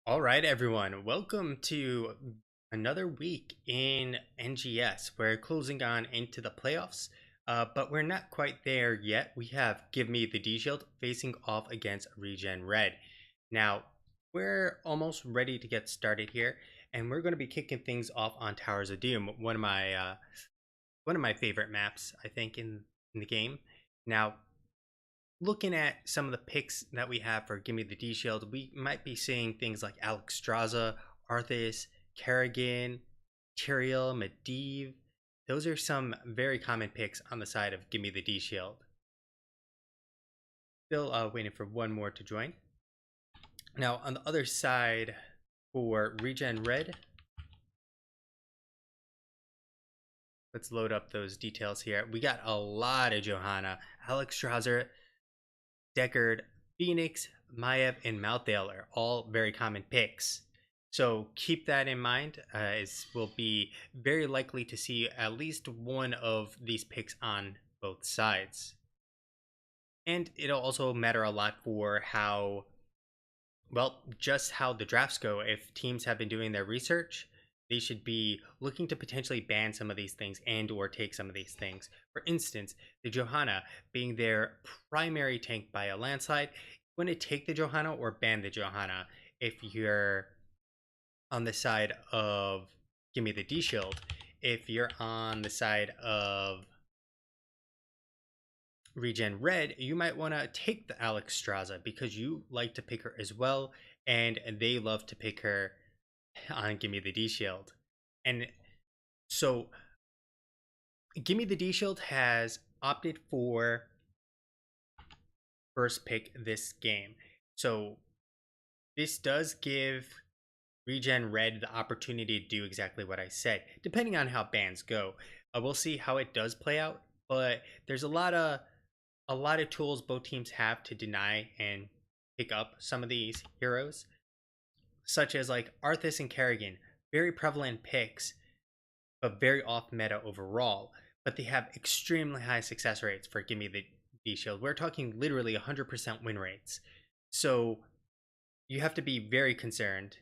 All right, everyone. Welcome to another week in NGS. We're closing on into the playoffs, but we're not quite there yet. We have Give Me the D Shield facing off against ReGen Red. Now, we're almost ready to get started here, and we're going to be kicking things off on Towers of Doom, one of my favorite maps, I think, in the game. Now, looking at some of the picks that we have for Gimme the D Shield, we might be seeing things like Alex Straza, Arthas, Kerrigan, Tyrael, Medivh. Those are some very common picks on the side of Gimme the D Shield. Still waiting for one more to join. Now, on the other side for ReGen Red, let's load up those details here. We got a lot of Johanna, Alex Straza, Deckard, Phoenix, Maiev, and Malthael are all very common picks. So keep that in mind, as we'll be very likely to see at least one of these picks on both sides. And it'll also matter a lot for just how the drafts go. If teams have been doing their research, they should be looking to potentially ban some of these things and or take some of these things. For instance, the Johanna being their primary tank by a landslide, you want to take the Johanna or ban the Johanna if you're on the side of Gimme the D Shield. If you're on the side of ReGen Red, you might want to take the Alex Straza because you like to pick her as well, and they love to pick her on Gimme the D Shield. And so Gimme the D Shield has opted for first pick this game. So this does give ReGen Red the opportunity to do exactly what I said, depending on how bans go. We'll see how it does play out, but there's a lot of tools both teams have to deny and pick up some of these heroes, such as like Arthas and Kerrigan, very prevalent picks, but very off meta overall. But they have extremely high success rates for Gimme the D Shield. We're talking literally 100% win rates. So you have to be very concerned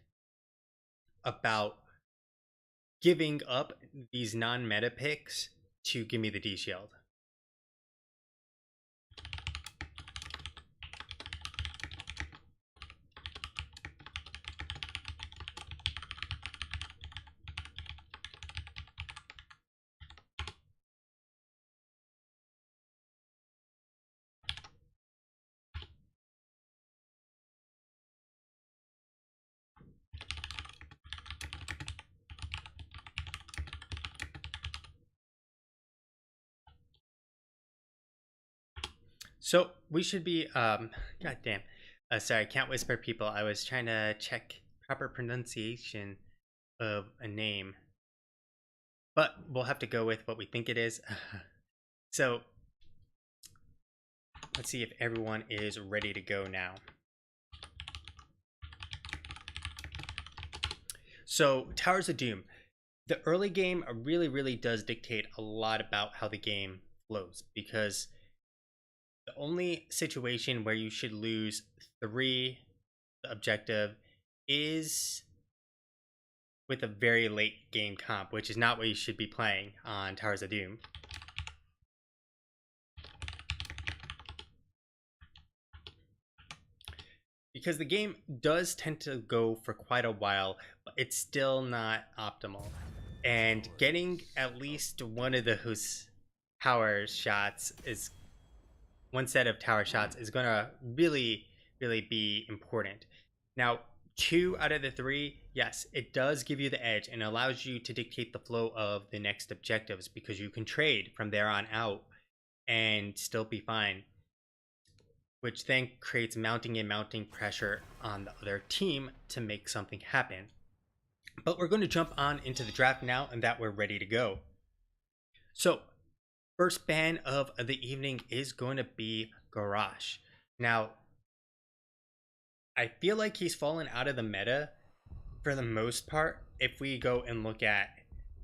about giving up these non-meta picks to Gimme the D Shield. So we should be, goddamn. Sorry, I can't whisper, people. I was trying to check proper pronunciation of a name, but we'll have to go with what we think it is. So let's see if everyone is ready to go now. So Towers of Doom, the early game really does dictate a lot about how the game flows, because the only situation where you should lose 3 the objective is with a very late game comp, which is not what you should be playing on Towers of Doom. Because the game does tend to go for quite a while, but it's still not optimal. And getting at least one of those power shots is one set of tower shots is going to really be important. Now, 2 out of the 3, yes, it does give you the edge and allows you to dictate the flow of the next objectives, because you can trade from there on out and still be fine, which then creates mounting and mounting pressure on the other team to make something happen. But we're going to jump on into the draft now, and that we're ready to go. So first ban of the evening is going to be Garrosh. Now, I feel like he's fallen out of the meta for the most part if we go and look at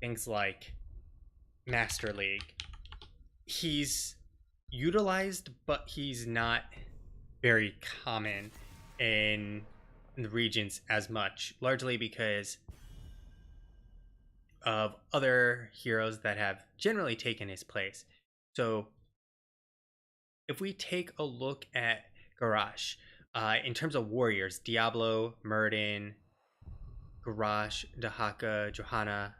things like Master League. He's utilized, but he's not very common in in the regions as much, largely because of other heroes that have generally taken his place. So if we take a look at Garrosh, in terms of warriors, Diablo, Muradin, Garrosh, Dahaka, Johanna,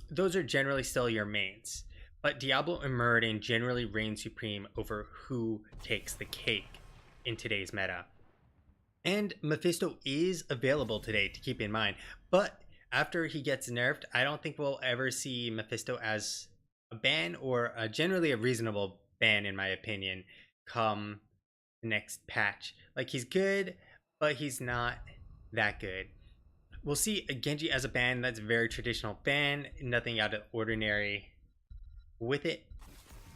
those are generally still your mains. But Diablo and Muradin generally reign supreme over who takes the cake in today's meta. And Mephisto is available today, to keep in mind. But after he gets nerfed, I don't think we'll ever see Mephisto as a ban, or generally a reasonable ban, in my opinion, come the next patch. Like, he's good, but he's not that good. We'll see a Genji as a ban that's a very traditional ban, nothing out of ordinary with it.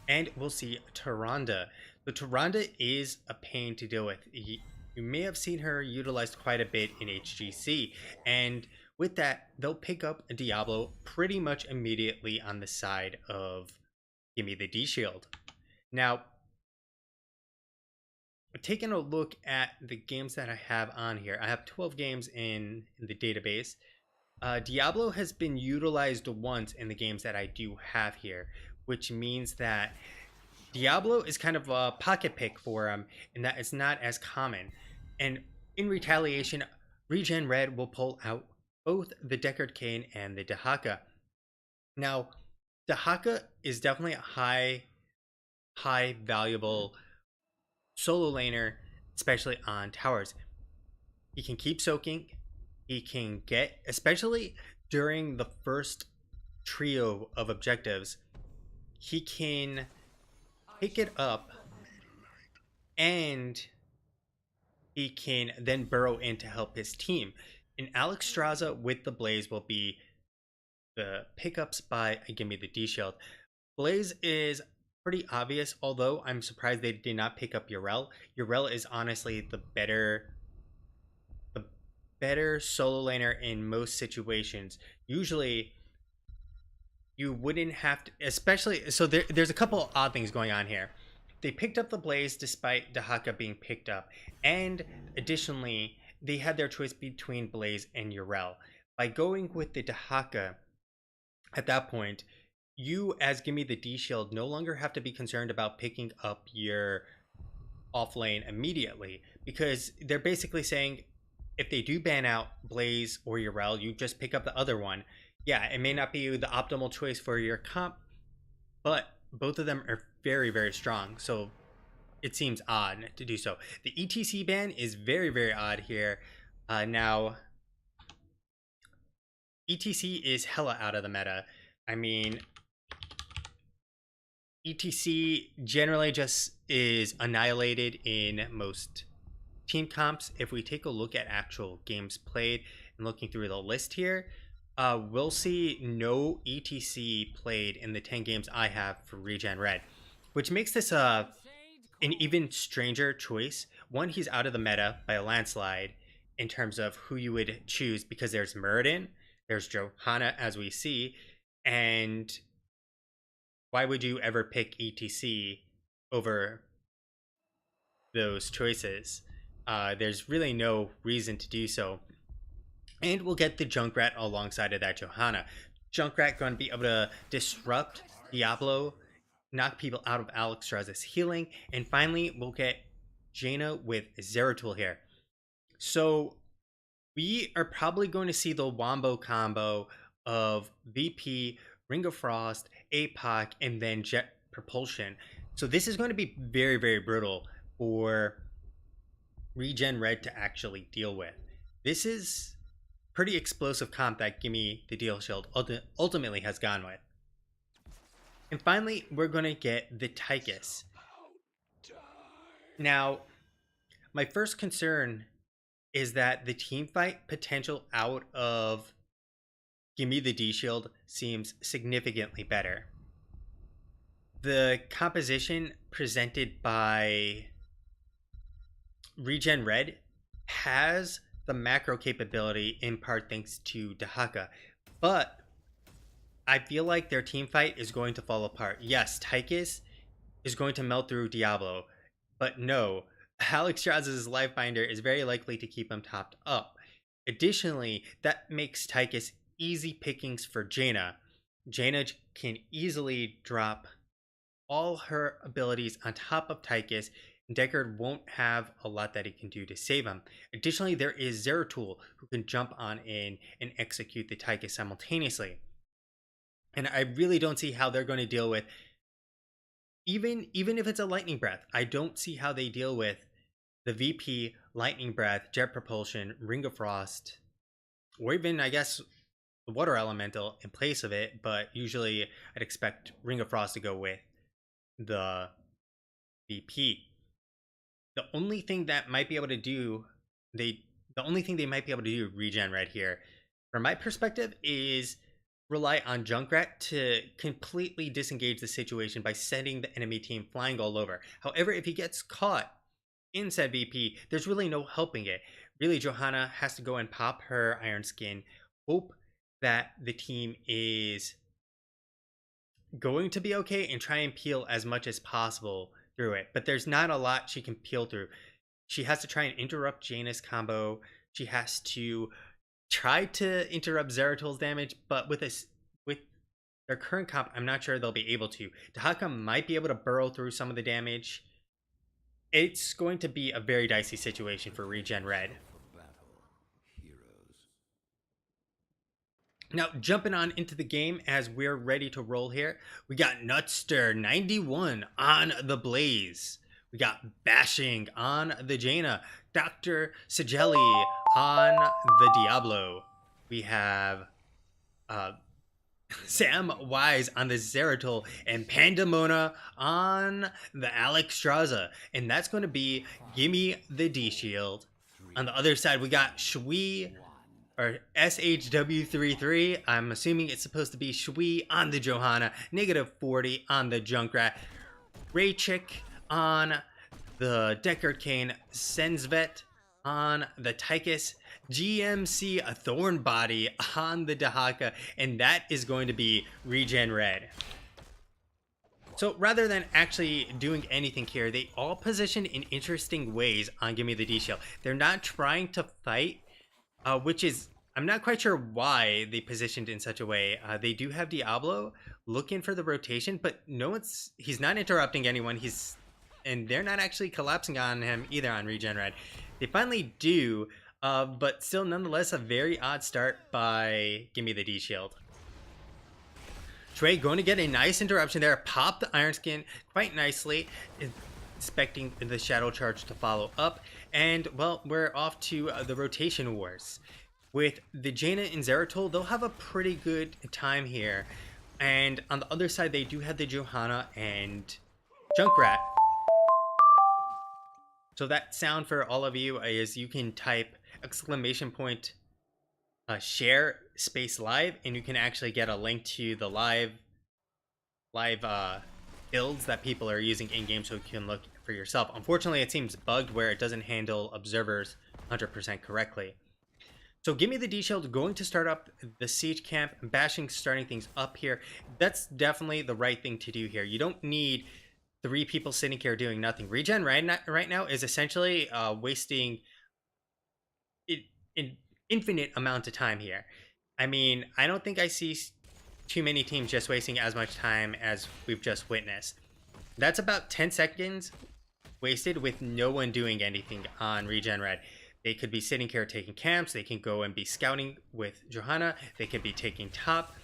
And we'll see Tyrande. The Tyrande is a pain to deal with. You may have seen her utilized quite a bit in HGC, and with that, they'll pick up a Diablo pretty much immediately on the side of Gimme the D Shield. Now, taking a look at the games that I have on here, I have 12 games in the database. Diablo has been utilized once in the games that I do have here, which means that Diablo is kind of a pocket pick for him, and that it's not as common. And in retaliation, ReGen Red will pull out both the Deckard Cain and the Dahaka. Now, Dahaka is definitely a high valuable solo laner, especially on towers. He can keep soaking. He can get, especially during the first trio of objectives, he can pick it up and he can then burrow in to help his team. And Alex Straza with the Blaze will be the pickups by Gimme the D Shield. Blaze is pretty obvious, although I'm surprised they did not pick up Yrel. Yrel is honestly the better solo laner in most situations. Usually you wouldn't have to, especially, so there's a couple odd things going on here. They picked up the Blaze despite Dahaka being picked up, and additionally they had their choice between Blaze and Yrel. By going with the Dahaka, at that point, you as Gimme the D Shield no longer have to be concerned about picking up your off lane immediately, because they're basically saying if they do ban out Blaze or Yrel, you just pick up the other one. Yeah, it may not be the optimal choice for your comp, but both of them are very, very strong. So it seems odd to do so. The ETC ban is very, very odd here. Now, ETC is hella out of the meta. I mean, ETC generally just is annihilated in most team comps. If we take a look at actual games played and looking through the list here, we'll see no ETC played in the 10 games I have for ReGen Red, which makes this an even stranger choice. One, he's out of the meta by a landslide in terms of who you would choose, because there's Muradin, there's Johanna, as we see, and why would you ever pick ETC over those choices? There's really no reason to do so. And we'll get the Junkrat alongside of that Johanna. Junkrat going to be able to disrupt Diablo, knock people out of Alex Straza's healing, and finally we'll get Jaina with Zeratul here. So we are probably going to see the Wombo combo of VP, Ring of Frost, APOC, and then Jet Propulsion. So this is going to be very, very brutal for ReGen Red to actually deal with. This is pretty explosive comp that Gimme the D Shield ultimately has gone with. And finally, we're going to get the Tychus. Now, my first concern is that the team fight potential out of Gimme the D Shield seems significantly better. The composition presented by ReGen Red has the macro capability, in part thanks to Dahaka, but I feel like their team fight is going to fall apart. Yes, Tychus is going to melt through Diablo, but no, Alex Strauss's Life Binder is very likely to keep him topped up. Additionally, that makes Tychus easy pickings for Jaina. Jaina can easily drop all her abilities on top of Tychus, and Deckard won't have a lot that he can do to save him. Additionally, there is Zeratul, who can jump on in and execute the Tychus simultaneously. And I really don't see how they're going to deal with, even if it's a Lightning Breath, I don't see how they deal with the VP, Lightning Breath, Jet Propulsion, Ring of Frost, or even, I guess, the Water Elemental in place of it, but usually I'd expect Ring of Frost to go with the VP. The only thing that might be able to do, the only thing they might be able to do ReGen right here, from my perspective, is rely on Junkrat to completely disengage the situation by sending the enemy team flying all over. However, if he gets caught in said VP, there's really no helping it. Really, Johanna has to go and pop her Iron Skin, hope that the team is going to be okay, and try and peel as much as possible through it. But there's not a lot she can peel through. She has to try and interrupt Jaina's combo. She has to try to interrupt Zeratul's damage, but with their current comp, I'm not sure they'll be able to. Dahaka might be able to burrow through some of the damage. It's going to be a very dicey situation for ReGen Red. Now, jumping on into the game as we're ready to roll here, we got Nutster 91 on the Blaze. We got Bashing on the Jaina, Dr. Sigelli on the Diablo. We have Sam Wise on the Zeratul, and Pandemona on the Alex Straza. And that's going to be Gimme the D-Shield. On the other side, we got Shui, or SHW33. I'm assuming it's supposed to be Shui on the Johanna, -40 on the Junkrat, Raychick on the Deckard Cain, Sensvet on the Tychus, GMC a Thornbody on the Dahaka, and that is going to be ReGen Red. So rather than actually doing anything here, they all position in interesting ways on Gimme the D-Shield. They're not trying to fight, which is, I'm not quite sure why they positioned in such a way. They do have Diablo looking for the rotation, but he's not interrupting anyone. And they're not actually collapsing on him either on ReGen Red. They finally do, but still nonetheless a very odd start by Gimme the D-Shield. Trey going to get a nice interruption there, pop the Iron Skin quite nicely, expecting the Shadow Charge to follow up, and well, we're off to the Rotation Wars. With the Jaina and Zeratul, they'll have a pretty good time here, and on the other side they do have the Johanna and Junkrat. So that sound for all of you is you can type !share space live, and you can actually get a link to the live builds that people are using in game, so you can look for yourself. Unfortunately, it seems bugged where it doesn't handle observers 100% correctly. So Gimme the D-Shield going to start up the siege camp, Bashing starting things up here. That's definitely the right thing to do here. You don't need 3 people sitting here doing nothing. ReGen right now is essentially wasting an infinite amount of time here. I mean, I don't think I see too many teams just wasting as much time as we've just witnessed. That's about 10 seconds wasted with no one doing anything on ReGen Red. They could be sitting here taking camps. They can go and be scouting with Johanna. They could be taking top.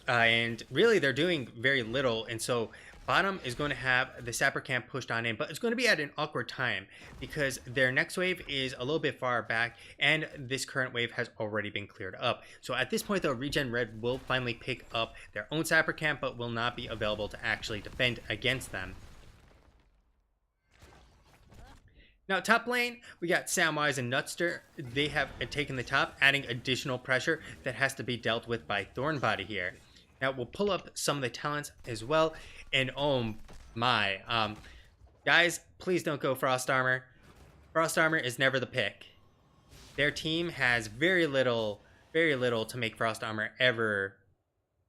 And really, they're doing very little. And so bottom is going to have the Sapper camp pushed on in, but it's going to be at an awkward time because their next wave is a little bit far back, and this current wave has already been cleared up. So at this point, though, ReGen Red will finally pick up their own Sapper camp, but will not be available to actually defend against them. Now, top lane, we got Samwise and Nutster. They have taken the top, adding additional pressure that has to be dealt with by Thornbody here. Now, we'll pull up some of the talents as well. And oh my, guys, please don't go Frost Armor. Frost Armor is never the pick. Their team has very little to make Frost Armor ever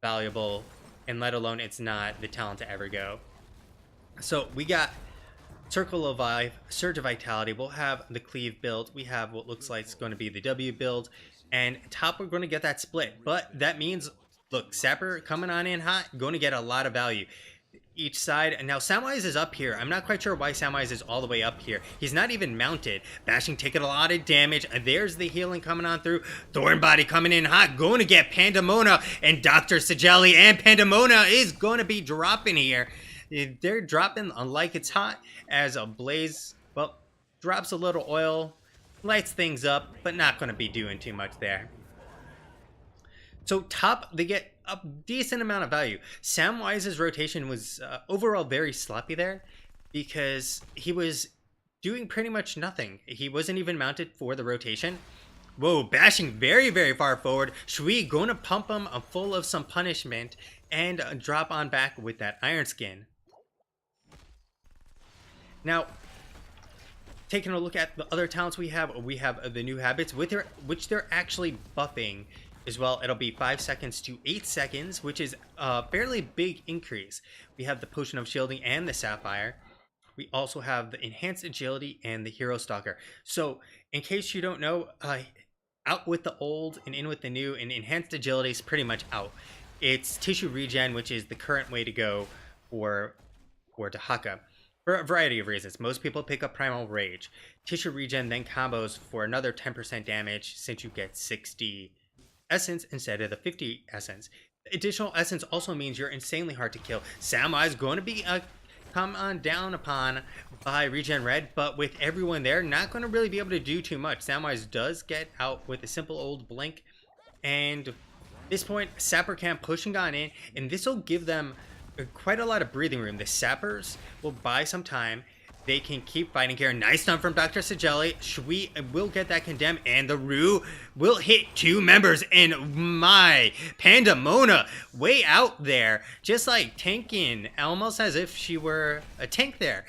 valuable, and let alone it's not the talent to ever go. So we got Circle of Life, Surge of Vitality. We'll have the Cleave build. We have what looks like it's going to be the W build. And top, we're going to get that split. But that means, look, Sapper coming on in hot, going to get a lot of value. Each side. And now Samwise is up here. I'm not quite sure why Samwise is all the way up here. He's not even mounted. Bashing taking a lot of damage. And there's the healing coming on through. Thornbody coming in hot. Going to get Pandemona and Dr. Sigeli. And Pandemona is going to be dropping here. They're dropping unlike it's hot as a Blaze, well, drops a little oil, lights things up, but not going to be doing too much there. So top, they get a decent amount of value. Samwise's rotation was overall very sloppy there because he was doing pretty much nothing. He wasn't even mounted for the rotation. Whoa, bashing very, very far forward. Shui going to pump him full of some punishment and drop on back with that Iron Skin. Now, taking a look at the other talents we have the new habits, which they're actually buffing as well. It'll be 5 seconds to 8 seconds, which is a fairly big increase. We have the Potion of Shielding and the Sapphire. We also have the Enhanced Agility and the Hero Stalker. So, in case you don't know, out with the old and in with the new, and Enhanced Agility is pretty much out. It's Tissue Regen, which is the current way to go for Dahaka. For a variety of reasons. Most people pick up Primal Rage. Tissue Regen then combos for another 10% damage since you get 60 Essence instead of the 50 Essence. Additional Essence also means you're insanely hard to kill. Samwise going to be come on down upon by ReGen Red, but with everyone there, not going to really be able to do too much. Samwise does get out with a simple old blink, and at this point, Sapper Camp pushing on in, and this will give them quite a lot of breathing room. The Sappers will buy some time. They can keep fighting here. Nice stun from Dr. Sigeli. Shui will get that condemn, and the Rue will hit 2 members. And my Pandemona way out there, just like tanking, almost as if she were a tank there.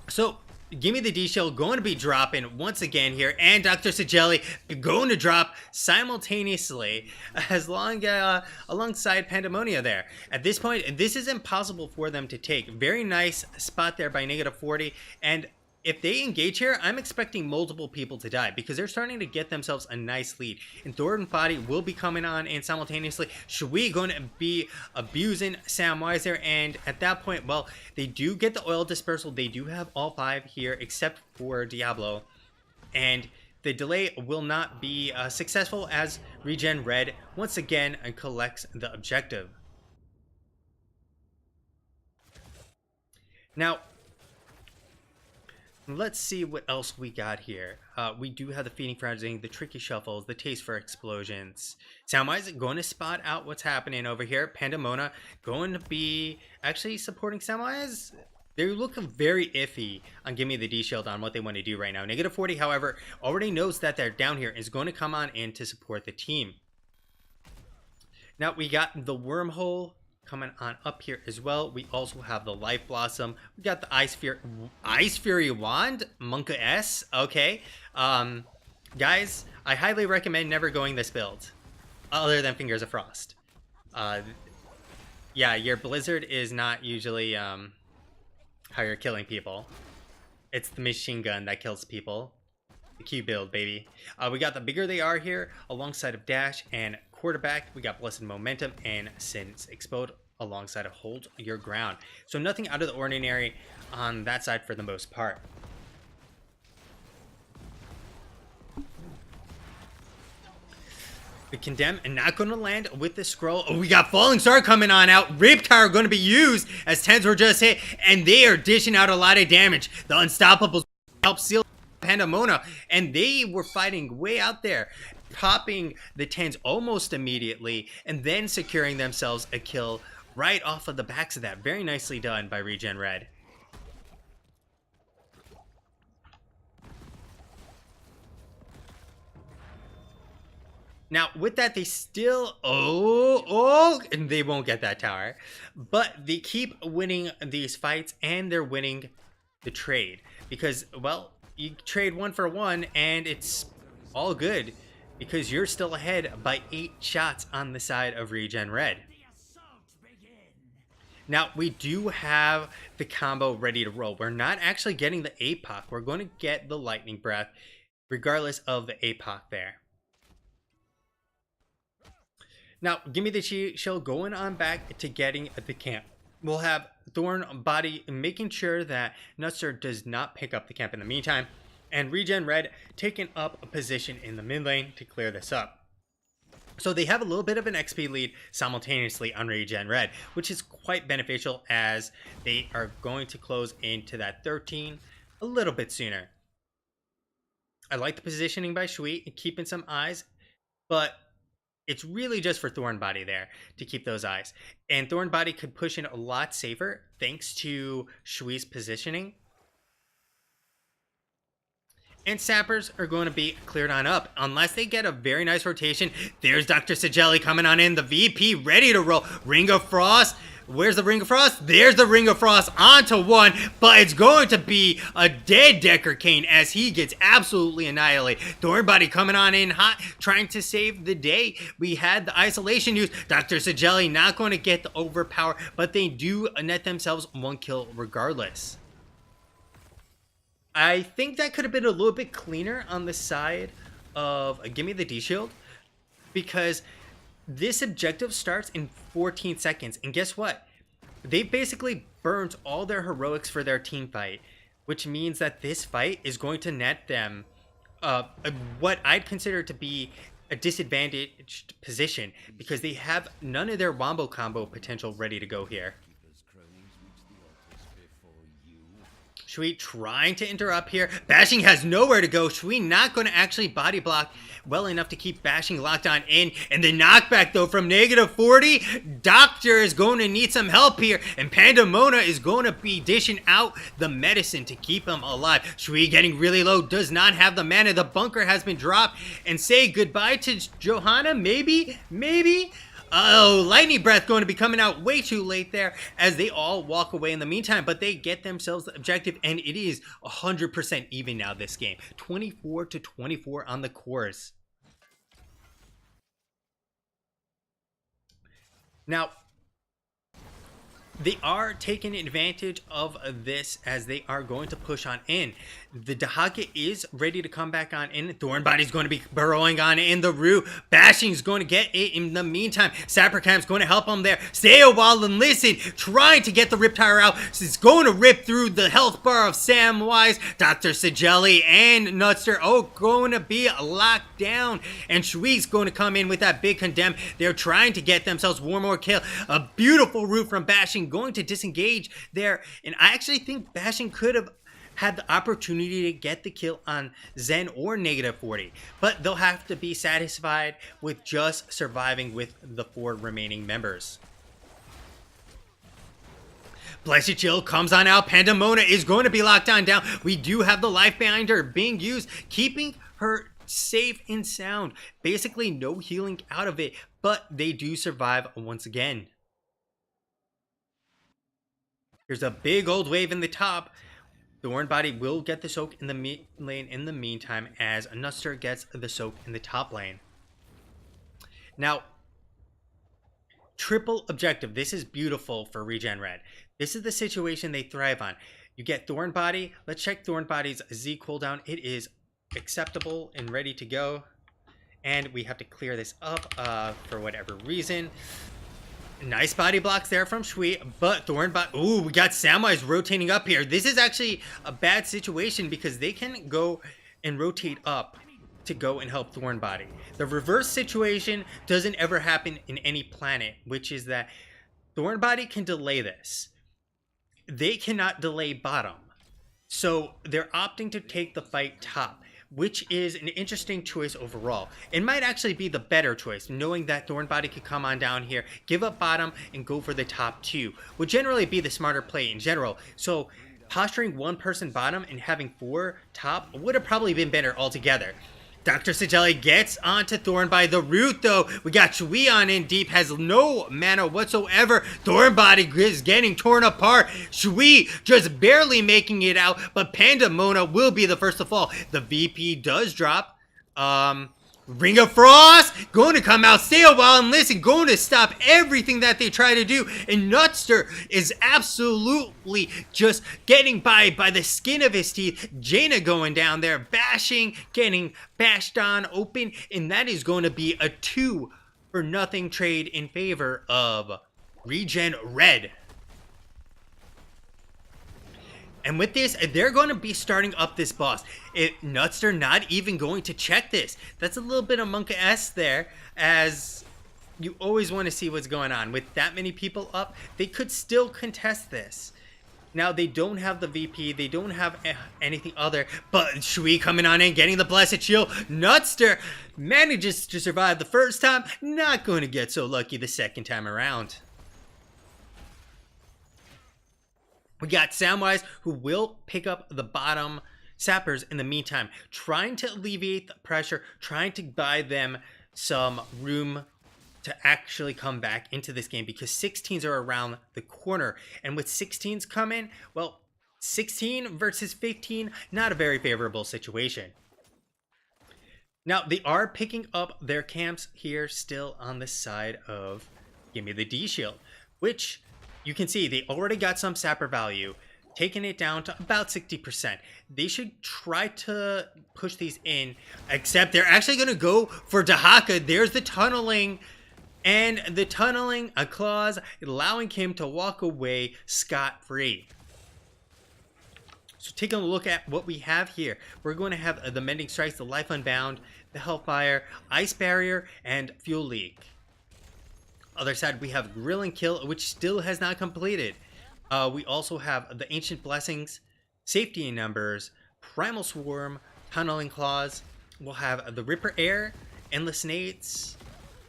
So Gimme the D-Shield going to be dropping once again here, and Dr. Sigeli going to drop simultaneously alongside Pandemonia there. At this point, this is impossible for them to take. Very nice spot there by -40, and if they engage here, I'm expecting multiple people to die because they're starting to get themselves a nice lead. And Thornbody will be coming on in simultaneously. Shui going to be abusing Samwise there, and at that point, well, they do get the oil dispersal. They do have all 5 here except for Diablo, and the delay will not be successful as ReGen Red once again collects the objective. Now, let's see what else we got here. We do have the Feeding Frenzy, the Tricky Shuffles, the Taste for Explosions. Samwise going to spot out what's happening over here. Pandemona going to be actually supporting Samwise. They look very iffy on Gimme the D-Shield on what they want to do right now. -40, however, already knows that they're down here, is going to come on in to support the team. Now we got the Wormhole coming on up here as well. We also have the Life Blossom. We got the Ice Fury Wand, Monka S. Okay, guys, I highly recommend never going this build, other than Fingers of Frost. Yeah, your Blizzard is not usually how you're killing people. It's the machine gun that kills people. The Q build, baby. We got the Bigger They Are here alongside of Dash and Quarterback. We got Blessed Momentum and Sin's Explode alongside of Hold Your Ground. So nothing out of the ordinary on that side for the most part. The Condemn and not going to land with the scroll. Oh, we got Falling Star coming on out. Riptire going to be used as 10s were just hit, and they are dishing out a lot of damage. The Unstoppables help seal Pandemona, and they were fighting way out there, popping the 10s almost immediately, and then securing themselves a kill right off of the backs of that. Very nicely done by ReGen Red. Now, with that, they still, and they won't get that tower, but they keep winning these fights, and they're winning the trade because, well, you trade 1 for 1, and it's all good because you're still ahead by 8 shots on the side of ReGen Red. Now, we do have the combo ready to roll. We're not actually getting the APOC. We're going to get the Lightning Breath, regardless of the APOC there. Now, Gimme the Shield going on back to getting the camp. We'll have Thorn Body making sure that Nutster does not pick up the camp in the meantime. And ReGen Red taking up a position in the mid lane to clear this up. So they have a little bit of an XP lead simultaneously on ReGen Red, which is quite beneficial as they are going to close into that 13 a little bit sooner. I like the positioning by Shui and keeping some eyes, but it's really just for Thorn Body there to keep those eyes. And Thorn Body could push in a lot safer thanks to Shui's positioning. And Sappers are going to be cleared on up unless they get a very nice rotation. There's Dr. Sigelli coming on in. The VP ready to roll. Ring of Frost. Where's the Ring of Frost? There's the Ring of Frost onto one, but it's going to be a dead Decker Kane as he gets absolutely annihilated. Thornbody coming on in hot, trying to save the day. We had the isolation use. Dr. Sigelli not going to get the overpower, but they do net themselves one kill regardless. I think that could have been a little bit cleaner on the side of Gimme the D-Shield, because this objective starts in 14 seconds, and guess what? They basically burned all their heroics for their team fight, which means that this fight is going to net them what I'd consider to be a disadvantaged position, because they have none of their wombo combo potential ready to go here. Shui trying to interrupt here. Bashing has nowhere to go. Shui not going to actually body block well enough to keep Bashing locked on in. And the knockback though from -40. Doctor is going to need some help here. And Pandemona is going to be dishing out the medicine to keep him alive. Shui getting really low. Does not have the mana. The bunker has been dropped. And say goodbye to Johanna. Maybe. Oh, Lightning Breath going to be coming out way too late there as they all walk away in the meantime, but they get themselves the objective, and it is 100% even now this game. 24-24 on the course. Now, they are taking advantage of this as they are going to push on in. The Dahaka is ready to come back on in. Thornbody's going to be burrowing on in the root. Bashing's going to get it in the meantime. Sappercamp's going to help him there. Stay a while and listen. Trying to get the Riptire out. It's going to rip through the health bar of Samwise. Dr. Sigelli and Nutster, going to be locked down. And Shui's going to come in with that big condemn. They're trying to get themselves one more kill. A beautiful root from Bashing going to disengage there. And I actually think Bashing could have had the opportunity to get the kill on Zen or -40, but they'll have to be satisfied with just surviving with the 4 remaining members. Blessed Chill comes on out. Pandemona is going to be locked on down. We do have the life binder being used, keeping her safe and sound. Basically no healing out of it, but they do survive once again. Here's a big old wave in the top. Thornbody will get the soak in the mid lane in the meantime as Nutster gets the soak in the top lane. Now, triple objective. This is beautiful for ReGen Red. This is the situation they thrive on. You get Thornbody. Let's check Thornbody's Z cooldown. It is acceptable and ready to go. And we have to clear this up for whatever reason. Nice body blocks there from Shui, but Thornbody, ooh, we got Samwise rotating up here. This is actually a bad situation because they can go and rotate up to go and help Thornbody. The reverse situation doesn't ever happen in any planet, which is that Thornbody can delay this. They cannot delay bottom. So they're opting to take the fight top, which is an interesting choice overall. It might actually be the better choice, knowing that Thornbody could come on down here, give up bottom, and go for the top 2. Would generally be the smarter play in general. So posturing one person bottom and having 4 top would have probably been better altogether. Dr. Sigelli gets onto Thornbody. The root, though, we got Shui on in deep, has no mana whatsoever. Thornbody is getting torn apart. Shui just barely making it out, but Pandemona will be the first to fall. The VP does drop. Ring of Frost going to come out, stay a while and listen, going to stop everything that they try to do. And Nutster is absolutely just getting by the skin of his teeth. Jaina going down there, bashing, getting bashed on open, and that is going to be a 2-for-0 trade in favor of ReGen Red. And with this, they're going to be starting up this boss. Nutster not even going to check this. That's a little bit of Monka-esque there, as you always want to see what's going on. With that many people up, they could still contest this. Now, they don't have the VP, they don't have anything other, but Shui coming on in, getting the Blessed Shield. Nutster manages to survive the first time, not going to get so lucky the second time around. We got Samwise, who will pick up the bottom sappers in the meantime, trying to alleviate the pressure, trying to buy them some room to actually come back into this game, because 16s are around the corner. And with 16s coming, well, 16 versus 15, not a very favorable situation. Now, they are picking up their camps here still on the side of Gimme the D-Shield, which you can see they already got some sapper value, taking it down to about 60%. They should try to push these in, except they're actually going to go for Dahaka. There's the tunneling, and the tunneling, a clause, allowing him to walk away scot-free. So taking a look at what we have here, we're going to have the Mending Strikes, the Life Unbound, the Hellfire, Ice Barrier, and Fuel Leak. Other side, we have Grill and Kill, which still has not completed. We also have the Ancient Blessings, Safety in Numbers, Primal Swarm, Tunneling Claws. We'll have the Ripper Air, Endless Nades,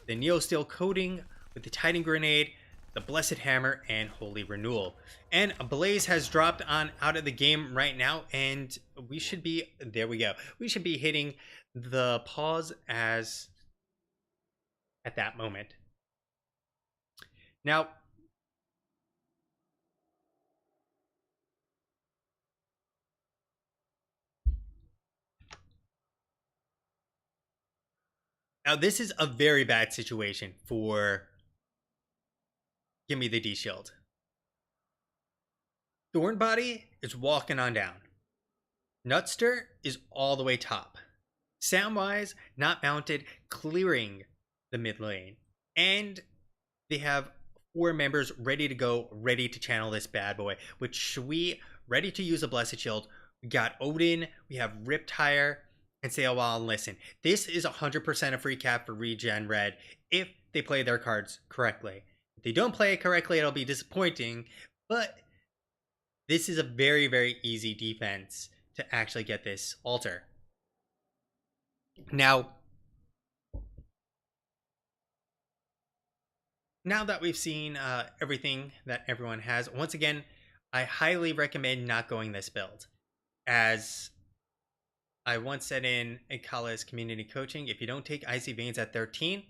the Neo Steel Coating with the Titan Grenade, the Blessed Hammer, and Holy Renewal. And Blaze has dropped on out of the game right now, and we should be, there we go. We should be hitting the pause as at that moment. Now, this is a very bad situation for Gimme the D-Shield. Thornbody is walking on down. Nutster is all the way top. Samwise not mounted, clearing the mid lane. And they have 4 members ready to go, ready to channel this bad boy, with Shui ready to use a Blessed Shield. We got Odin, we have Riptire, and Stay a While and Listen. This is 100% a free cap for ReGen Red if they play their cards correctly. If they don't play it correctly, it'll be disappointing, but this is a very, very easy defense to actually get this altar. Now that we've seen everything that everyone has, once again, I highly recommend not going this build. As I once said in Akala's community coaching, if you don't take Icy Veins at 13,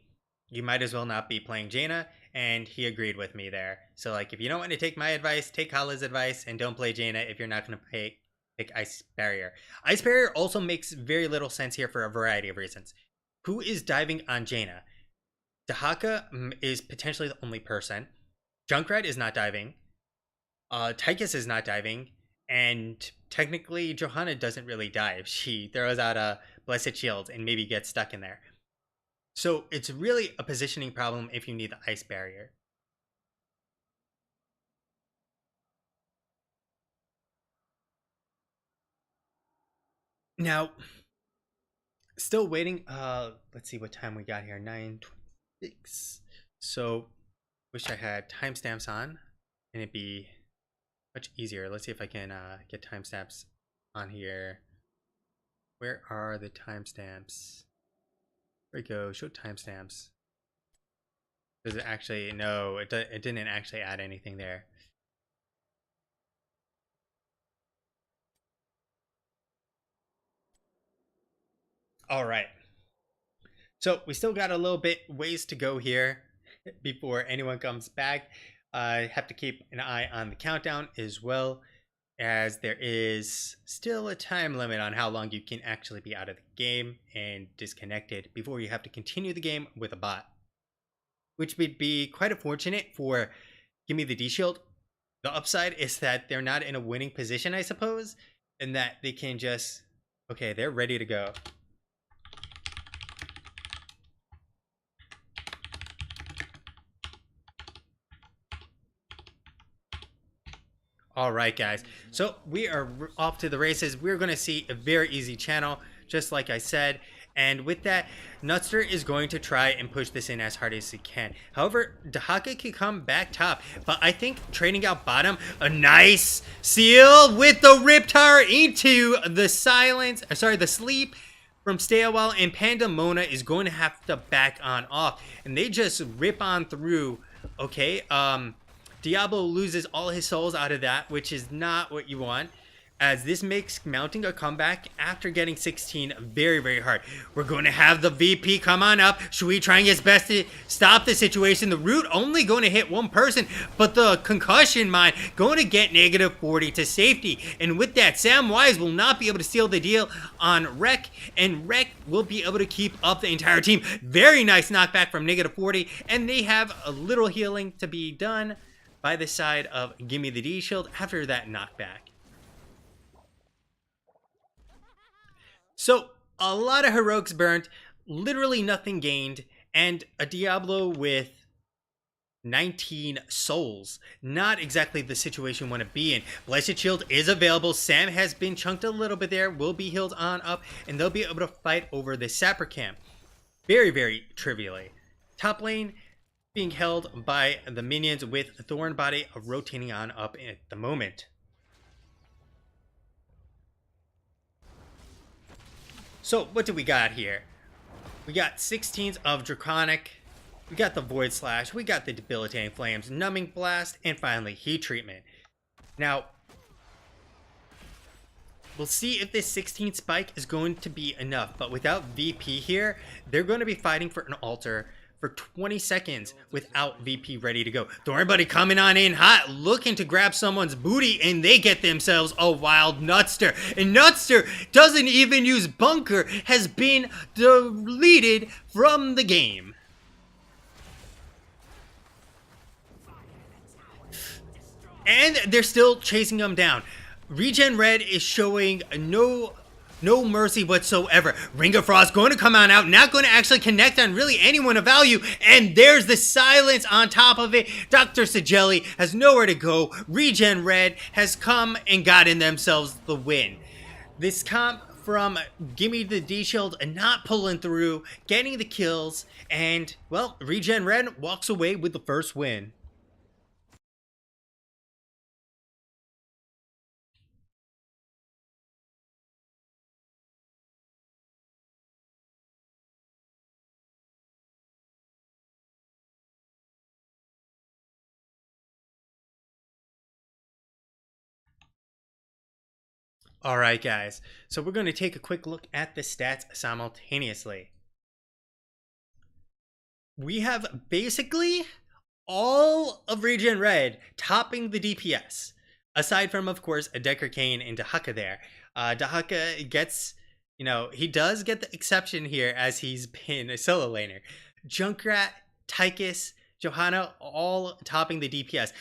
you might as well not be playing Jaina, and he agreed with me there. So, like, if you don't want to take my advice, take Kala's advice, and don't play Jaina if you're not going to pick Ice Barrier. Ice Barrier also makes very little sense here for a variety of reasons. Who is diving on Jaina? Dahaka is potentially the only person. Junkrat is not diving. Tychus is not diving. And technically, Johanna doesn't really dive. She throws out a Blessed Shield and maybe gets stuck in there. So it's really a positioning problem if you need the Ice Barrier. Now, still waiting. Let's see what time we got here. 9:26. So, wish I had timestamps on, and it'd be much easier. Let's see if I can get timestamps on here. Where are the timestamps? There we go. Show timestamps. Does it actually? No, it didn't actually add anything there. All right. So we still got a little bit ways to go here before anyone comes back. I have to keep an eye on the countdown as well. as there is still a time limit on how long you can actually be out of the game and disconnected before you have to continue the game with a bot, which would be quite unfortunate for Gimme the D Shield. The upside is that they're not in a winning position, I suppose, and that they can just, okay, they're ready to go. All right, guys. So we are off to the races. We're going to see a very easy channel, just like I said. And with that, Nutster is going to try and push this in as hard as he can. However, Dahaka can come back top. But I think trading out bottom, a nice seal with the Riptar into the silence. Sorry, the sleep from Stay a While. And Pandemona is going to have to back on off. And they just rip on through. Okay, Diablo loses all his souls out of that, which is not what you want, as this makes mounting a comeback after getting 16 very, very hard. We're going to have the VP come on up. Shui trying his best to stop the situation. The root only going to hit one person, but the concussion mine going to get -40 to safety. And with that, Samwise will not be able to seal the deal on Rek, and Rek will be able to keep up the entire team. Very nice knockback from -40, and they have a little healing to be done by the side of Gimme the D Shield after that knockback. So, a lot of heroics burnt, literally nothing gained, and a Diablo with 19 souls. Not exactly the situation you want to be in. Blessed Shield is available. Sam has been chunked a little bit there, will be healed on up, and they'll be able to fight over the Sapper Camp. Very, very trivially. Top lane being held by the minions with Thorn Body rotating on up at the moment. So what do we got here? We got 16s of Draconic, we got the Void Slash, we got the Debilitating Flames, Numbing Blast, and finally Heat Treatment. Now, we'll see if this 16 spike is going to be enough, but without VP here, they're going to be fighting for an altar for 20 seconds without VP ready to go. Thorn Buddy coming on in hot, looking to grab someone's booty, and they get themselves a wild Nutster. And Nutster doesn't even use Bunker, has been deleted from the game. And they're still chasing him down. ReGen Red is showing no mercy whatsoever. Ring of Frost going to come on out, not going to actually connect on really anyone of value, and there's the silence on top of it. Dr. Sagelli has nowhere to go. ReGen Red has come and gotten themselves the win. This comp from Gimme the D Shield not pulling through, getting the kills, and, well, ReGen Red walks away with the first win. All right, guys. So we're going to take a quick look at the stats simultaneously. We have basically all of ReGen Red topping the DPS. Aside from, of course, a Decker Kane and Dahaka there. Dahaka gets, he does get the exception here as he's been a solo laner. Junkrat, Tychus, Johanna, all topping the DPS.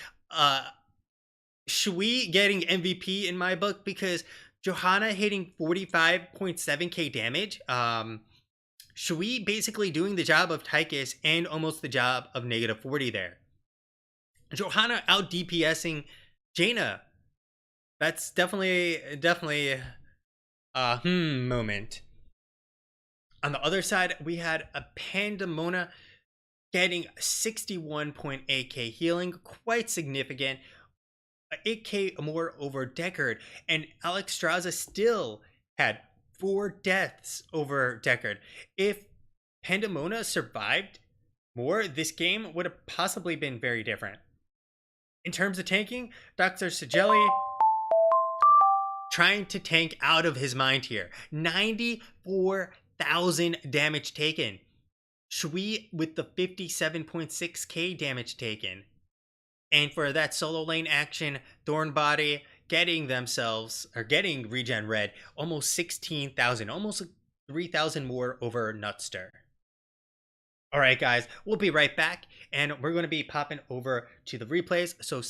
Shui getting MVP in my book because Johanna hitting 45.7k damage. Shui basically doing the job of Tychus and almost the job of -40 there. Johanna out DPSing Jaina. That's definitely a moment. On the other side, we had a Pandemona getting 61.8k healing, quite significant. 8k more over Deckard, and Alex Straza still had 4 deaths over Deckard. If Pandemona survived more, this game would have possibly been very different. In terms of tanking, Dr. Sagelli trying to tank out of his mind here. 94,000 damage taken. Shui with the 57.6k damage taken. And for that solo lane action, Thorn Body getting themselves or getting Regen Red almost 16,000, almost 3,000 more over Nutster. All right, guys, we'll be right back, and we're going to be popping over to the replays. So